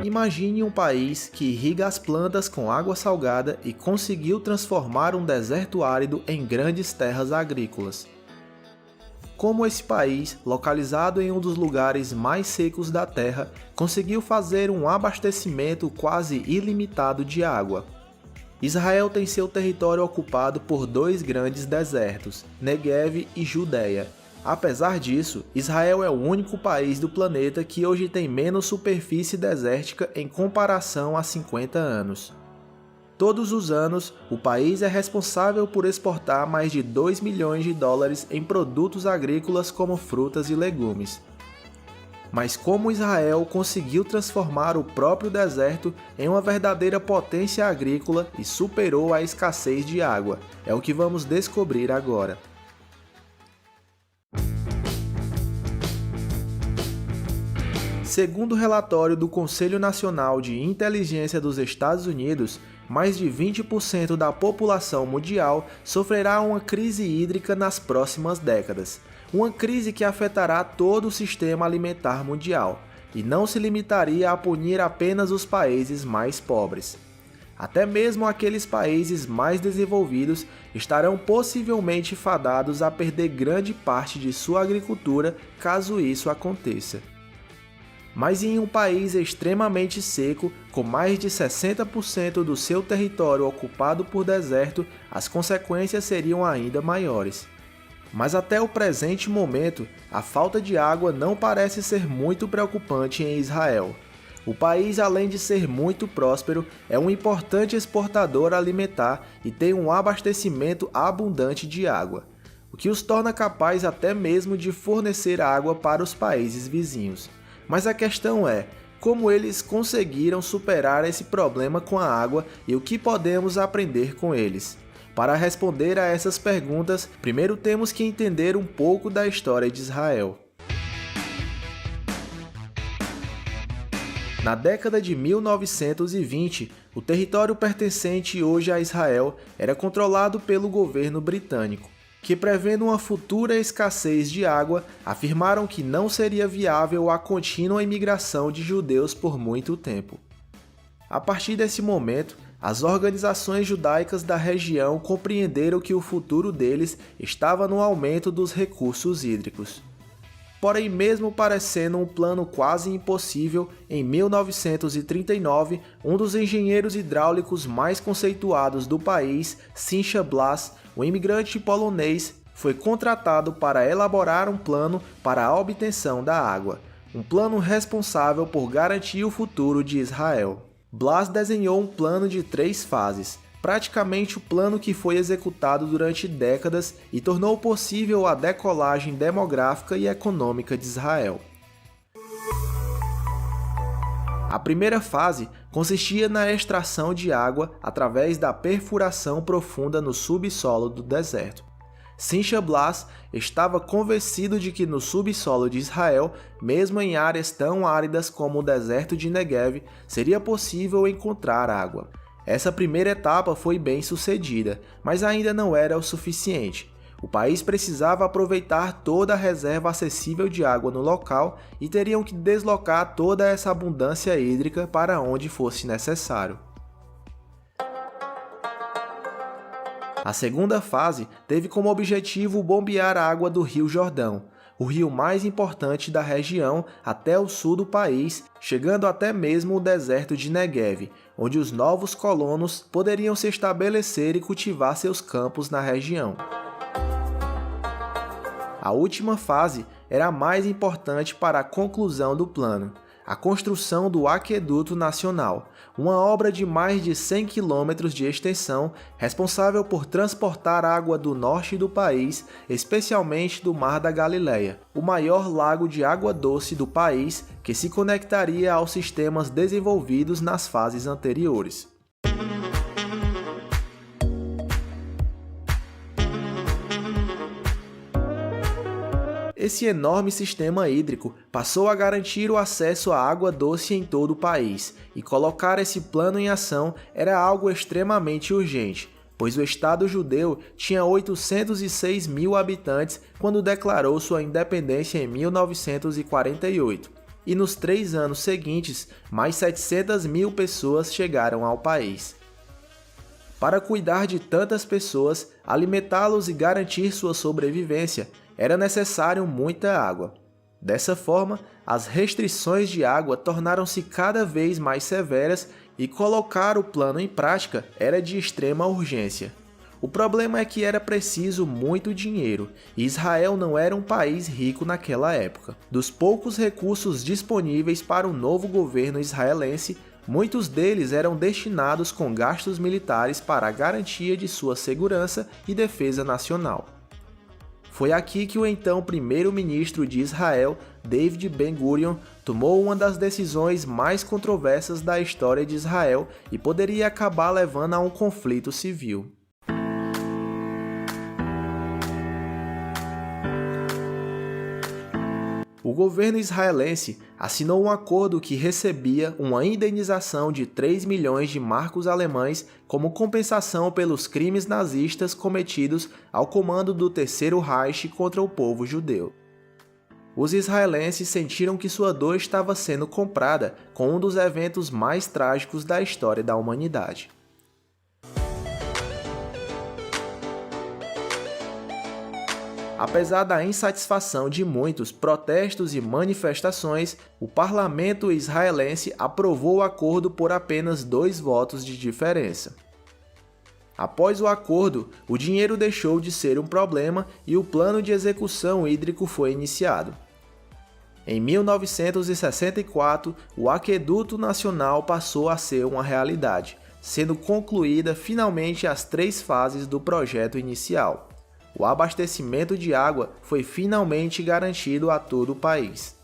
Imagine um país que irriga as plantas com água salgada e conseguiu transformar um deserto árido em grandes terras agrícolas. Como esse país, localizado em um dos lugares mais secos da Terra, conseguiu fazer um abastecimento quase ilimitado de água? Israel tem seu território ocupado por dois grandes desertos, Negev e Judeia. Apesar disso, Israel é o único país do planeta que hoje tem menos superfície desértica em comparação a 50 anos. Todos os anos, o país é responsável por exportar mais de 2 milhões de dólares em produtos agrícolas como frutas e legumes. Mas como Israel conseguiu transformar o próprio deserto em uma verdadeira potência agrícola e superou a escassez de água? É o que vamos descobrir agora. Segundo o relatório do Conselho Nacional de Inteligência dos Estados Unidos, mais de 20% da população mundial sofrerá uma crise hídrica nas próximas décadas. Uma crise que afetará todo o sistema alimentar mundial e não se limitaria a punir apenas os países mais pobres. Até mesmo aqueles países mais desenvolvidos estarão possivelmente fadados a perder grande parte de sua agricultura caso isso aconteça. Mas em um país extremamente seco, com mais de 60% do seu território ocupado por deserto, as consequências seriam ainda maiores. Mas até o presente momento, a falta de água não parece ser muito preocupante em Israel. O país, além de ser muito próspero, é um importante exportador alimentar e tem um abastecimento abundante de água, o que os torna capazes até mesmo de fornecer água para os países vizinhos. Mas a questão é, como eles conseguiram superar esse problema com a água e o que podemos aprender com eles? Para responder a essas perguntas, primeiro temos que entender um pouco da história de Israel. Na década de 1920, o território pertencente hoje a Israel era controlado pelo governo britânico, que, prevendo uma futura escassez de água, afirmaram que não seria viável a contínua imigração de judeus por muito tempo. A partir desse momento, as organizações judaicas da região compreenderam que o futuro deles estava no aumento dos recursos hídricos. Porém, mesmo parecendo um plano quase impossível, em 1939, um dos engenheiros hidráulicos mais conceituados do país, Simcha Blas, um imigrante polonês, foi contratado para elaborar um plano para a obtenção da água, um plano responsável por garantir o futuro de Israel. Blas desenhou um plano de 3 fases, praticamente o plano que foi executado durante décadas e tornou possível a decolagem demográfica e econômica de Israel. A primeira fase consistia na extração de água através da perfuração profunda no subsolo do deserto. Simcha Blas estava convencido de que no subsolo de Israel, mesmo em áreas tão áridas como o deserto de Negev, seria possível encontrar água. Essa primeira etapa foi bem sucedida, mas ainda não era o suficiente. O país precisava aproveitar toda a reserva acessível de água no local e teriam que deslocar toda essa abundância hídrica para onde fosse necessário. A segunda fase teve como objetivo bombear a água do Rio Jordão, o rio mais importante da região, até o sul do país, chegando até mesmo o deserto de Negev, onde os novos colonos poderiam se estabelecer e cultivar seus campos na região. A última fase era a mais importante para a conclusão do plano, a construção do Aqueduto Nacional, uma obra de mais de 100 quilômetros de extensão, responsável por transportar água do norte do país, especialmente do Mar da Galileia, o maior lago de água doce do país, que se conectaria aos sistemas desenvolvidos nas fases anteriores. Esse enorme sistema hídrico passou a garantir o acesso à água doce em todo o país, e colocar esse plano em ação era algo extremamente urgente, pois o Estado judeu tinha 806 mil habitantes quando declarou sua independência em 1948. e nos 3 anos seguintes, mais 700 mil pessoas chegaram ao país. Para cuidar de tantas pessoas, alimentá-los e garantir sua sobrevivência, era necessário muita água. Dessa forma, as restrições de água tornaram-se cada vez mais severas e colocar o plano em prática era de extrema urgência. O problema é que era preciso muito dinheiro, e Israel não era um país rico naquela época. Dos poucos recursos disponíveis para o novo governo israelense, muitos deles eram destinados com gastos militares para a garantia de sua segurança e defesa nacional. Foi aqui que o então primeiro-ministro de Israel, David Ben-Gurion, tomou uma das decisões mais controversas da história de Israel e poderia acabar levando a um conflito civil. O governo israelense assinou um acordo que recebia uma indenização de 3 milhões de marcos alemães como compensação pelos crimes nazistas cometidos ao comando do Terceiro Reich contra o povo judeu. Os israelenses sentiram que sua dor estava sendo comprada com um dos eventos mais trágicos da história da humanidade. Apesar da insatisfação de muitos protestos e manifestações, o parlamento israelense aprovou o acordo por apenas 2 votos de diferença. Após o acordo, o dinheiro deixou de ser um problema e o plano de execução hídrico foi iniciado. Em 1964, o Aqueduto Nacional passou a ser uma realidade, sendo concluída finalmente as 3 fases do projeto inicial. O abastecimento de água foi finalmente garantido a todo o país.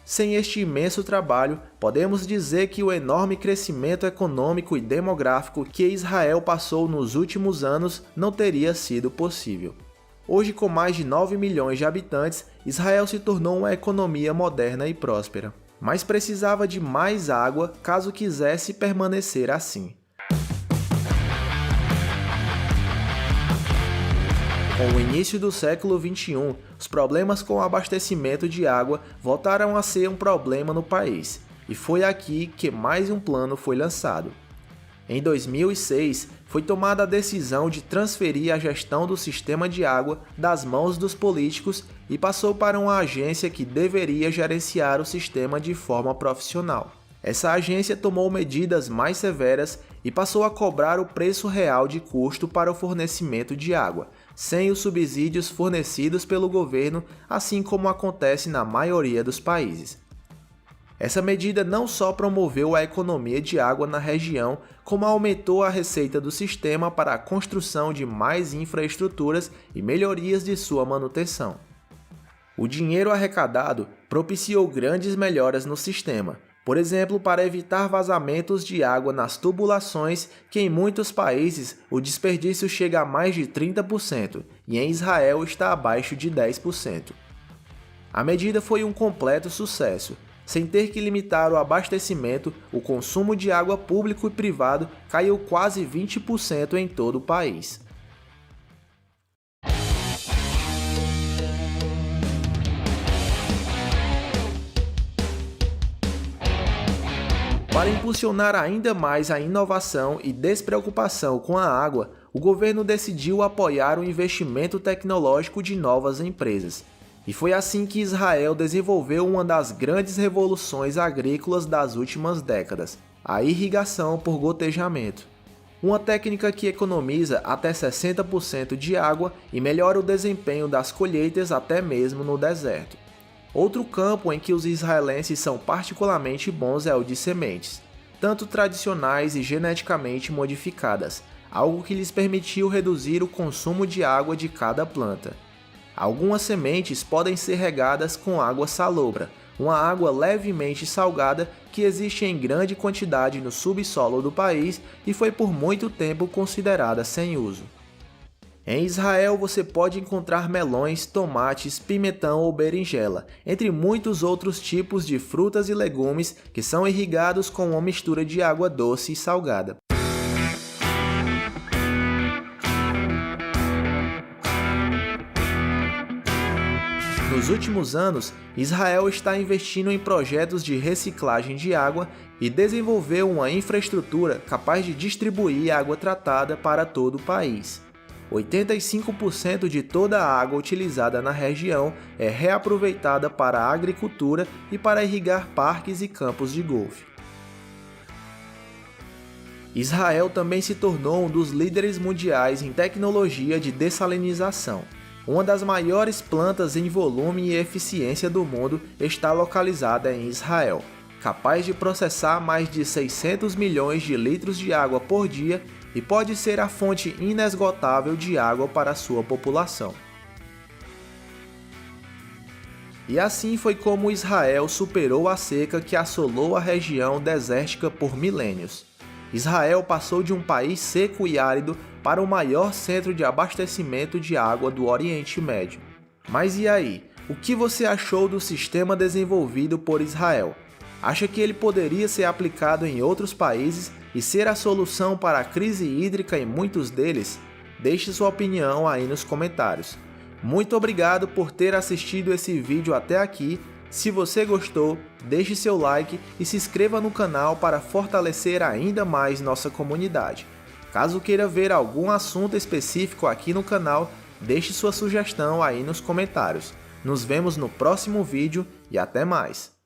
Sem este imenso trabalho, podemos dizer que o enorme crescimento econômico e demográfico que Israel passou nos últimos anos não teria sido possível. Hoje, com mais de 9 milhões de habitantes, Israel se tornou uma economia moderna e próspera. Mas precisava de mais água caso quisesse permanecer assim. Com o início do século XXI, os problemas com o abastecimento de água voltaram a ser um problema no país, e foi aqui que mais um plano foi lançado. Em 2006, foi tomada a decisão de transferir a gestão do sistema de água das mãos dos políticos e passou para uma agência que deveria gerenciar o sistema de forma profissional. Essa agência tomou medidas mais severas e passou a cobrar o preço real de custo para o fornecimento de água, sem os subsídios fornecidos pelo governo, assim como acontece na maioria dos países. Essa medida não só promoveu a economia de água na região, como aumentou a receita do sistema para a construção de mais infraestruturas e melhorias de sua manutenção. O dinheiro arrecadado propiciou grandes melhoras no sistema, por exemplo, para evitar vazamentos de água nas tubulações, que em muitos países o desperdício chega a mais de 30% e em Israel está abaixo de 10%. A medida foi um completo sucesso. Sem ter que limitar o abastecimento, o consumo de água público e privado caiu quase 20% em todo o país. Para impulsionar ainda mais a inovação e despreocupação com a água, o governo decidiu apoiar o investimento tecnológico de novas empresas. E foi assim que Israel desenvolveu uma das grandes revoluções agrícolas das últimas décadas, a irrigação por gotejamento. Uma técnica que economiza até 60% de água e melhora o desempenho das colheitas até mesmo no deserto. Outro campo em que os israelenses são particularmente bons é o de sementes, tanto tradicionais e geneticamente modificadas, algo que lhes permitiu reduzir o consumo de água de cada planta. Algumas sementes podem ser regadas com água salobra, uma água levemente salgada que existe em grande quantidade no subsolo do país e foi por muito tempo considerada sem uso. Em Israel você pode encontrar melões, tomates, pimentão ou berinjela, entre muitos outros tipos de frutas e legumes que são irrigados com uma mistura de água doce e salgada. Nos últimos anos, Israel está investindo em projetos de reciclagem de água e desenvolveu uma infraestrutura capaz de distribuir água tratada para todo o país. 85% de toda a água utilizada na região é reaproveitada para a agricultura e para irrigar parques e campos de golfe. Israel também se tornou um dos líderes mundiais em tecnologia de dessalinização. Uma das maiores plantas em volume e eficiência do mundo está localizada em Israel, capaz de processar mais de 600 milhões de litros de água por dia e pode ser a fonte inesgotável de água para a sua população. E assim foi como Israel superou a seca que assolou a região desértica por milênios. Israel passou de um país seco e árido para o maior centro de abastecimento de água do Oriente Médio. Mas e aí? O que você achou do sistema desenvolvido por Israel? Acha que ele poderia ser aplicado em outros países e ser a solução para a crise hídrica em muitos deles? Deixe sua opinião aí nos comentários. Muito obrigado por ter assistido esse vídeo até aqui. Se você gostou, deixe seu like e se inscreva no canal para fortalecer ainda mais nossa comunidade. Caso queira ver algum assunto específico aqui no canal, deixe sua sugestão aí nos comentários. Nos vemos no próximo vídeo e até mais!